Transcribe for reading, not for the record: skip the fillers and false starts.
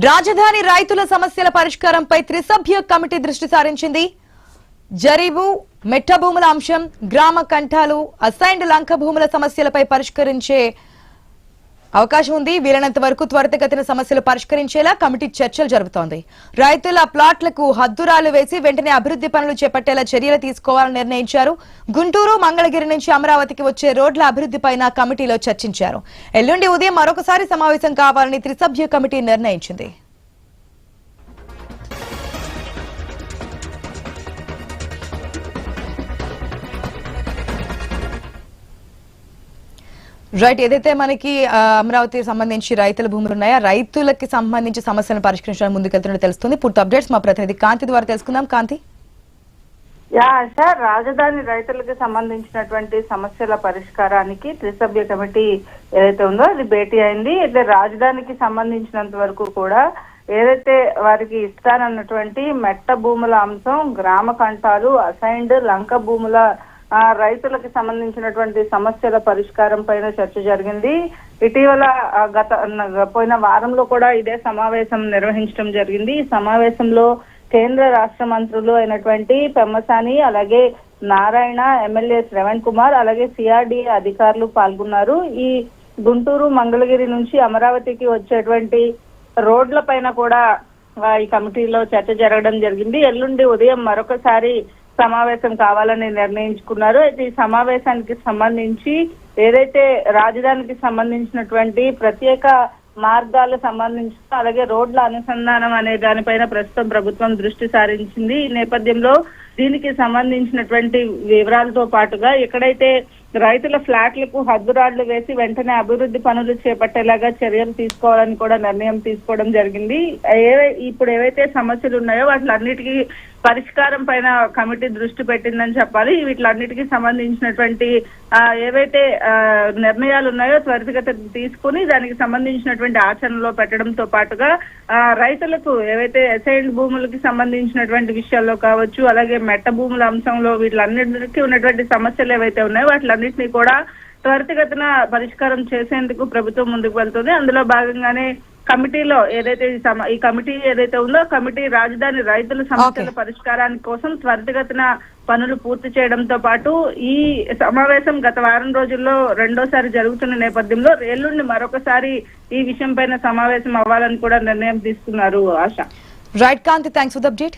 రాజధాని రైతుల సమస్యల పరిష్కారంపై త్రిసభ్య కమిటీ దృష్టి సారించింది. జరీబు మెట్ట భూముల అంశం, గ్రామ కంఠాలు, అసైన్డ్ లంక భూముల సమస్యలపై పరిష్కరించే అవకాశం ఉంది. వీలైనంత వరకు త్వరితగతిన సమస్యలు పరిష్కరించేలా కమిటీ చర్చలు జరుపుతోంది. రైతుల ప్లాట్లకు హద్దురాలు వేసి వెంటనే అభివృద్ధి పనులు చేపట్టేలా చర్యలు తీసుకోవాలని నిర్ణయించారు. గుంటూరు, మంగళగిరి నుంచి అమరావతికి వచ్చే రోడ్ల అభివృద్ధిపైన కమిటీలో చర్చించారు. ఎల్లుండి ఉదయం మరొకసారి సమావేశం కావాలని త్రిసభ్య కమిటీ నిర్ణయించింది. రైట్, ఏదైతే మనకి అమరావతికి సంబంధించి రైతుల భూములు ఉన్నాయో రైతులకి సంబంధించి సమస్యలను పరిష్కరించడానికి ముందుకెళ్తున్నట్టు తెలుస్తుంది. పూర్తి అప్డేట్స్ మా ప్రతినిధి కాంతి ద్వారా తెలుసుకుందాం. కాంతి, సార్, రాజధాని రైతులకు సంబంధించినటువంటి సమస్యల పరిష్కారానికి త్రిసభ్య కమిటీ ఏదైతే ఉందో అది భేటీ అయింది. అయితే రాజధానికి సంబంధించినంత వరకు కూడా ఏదైతే వారికి ఇస్తానన్నటువంటి మెట్ట భూముల అంశం, గ్రామ కంఠాలు, అసైన్డ్ లంక భూముల రైతులకు సంబంధించినటువంటి సమస్యల పరిష్కారం పైన చర్చ జరిగింది. ఇటీవల పోయిన వారంలో కూడా ఇదే సమావేశం నిర్వహించడం జరిగింది. ఈ సమావేశంలో కేంద్ర రాష్ట్ర మంత్రులు అయినటువంటి పెమ్మసాని, అలాగే నారాయణ, ఎమ్మెల్యే శ్రవణ్ కుమార్, అలాగే సిఆర్డీ అధికారులు పాల్గొన్నారు. ఈ గుంటూరు, మంగళగిరి నుంచి అమరావతికి వచ్చేటువంటి రోడ్ల పైన కూడా ఈ కమిటీలో చర్చ జరగడం జరిగింది. ఎల్లుండి ఉదయం మరొకసారి సమావేశం కావాలని నిర్ణయించుకున్నారు. అయితే ఈ సమావేశానికి సంబంధించి ఏదైతే రాజధానికి సంబంధించినటువంటి ప్రత్యేక మార్గాలకు సంబంధించి అలాగే రోడ్ల అనుసంధానం అనే దానిపైన ప్రస్తుతం ప్రభుత్వం దృష్టి సారించింది. ఈ నేపథ్యంలో దీనికి సంబంధించినటువంటి వివరాలతో పాటుగా ఎక్కడైతే రైతుల ఫ్లాట్లకు హద్దురాళ్లు వేసి వెంటనే అభివృద్ధి పనులు చేపట్టేలాగా చర్యలు తీసుకోవాలని కూడా నిర్ణయం తీసుకోవడం జరిగింది. ఇప్పుడు ఏవైతే సమస్యలు ఉన్నాయో వాటిలన్నిటికీ పరిష్కారం పైన కమిటీ దృష్టి పెట్టిందని చెప్పాలి. వీటిలన్నిటికీ సంబంధించినటువంటి ఏవైతే నిర్ణయాలు ఉన్నాయో త్వరితగతిన తీసుకుని దానికి సంబంధించినటువంటి ఆచరణలో పెట్టడంతో పాటుగా రైతులకు ఏవైతే అసైన్డ్ భూములకి సంబంధించినటువంటి విషయాల్లో కావచ్చు, అలాగే మెట్ట భూముల అంశంలో వీటిలన్నిటికీ ఉన్నటువంటి సమస్యలు ఏవైతే ఉన్నాయో వాటిలన్నింటినీ కూడా త్వరితగతిన పరిష్కారం చేసేందుకు ప్రభుత్వం ముందుకు వెళ్తుంది. అందులో భాగంగానే కమిటీలో ఏదైతే ఈ కమిటీ ఏదైతే ఉందో కమిటీ రాజధాని రైతుల సమస్యల పరిష్కారానికి కోసం త్వరితగతిన పనులు పూర్తి చేయడంతో పాటు ఈ సమావేశం గత వారం రోజుల్లో రెండోసారి జరుగుతున్న నేపథ్యంలో ఎల్లుండి మరొకసారి ఈ విషయం పైన సమావేశం అవ్వాలని కూడా నిర్ణయం తీసుకున్నారు. ఆశ. Right Kanthi, thanks for the update.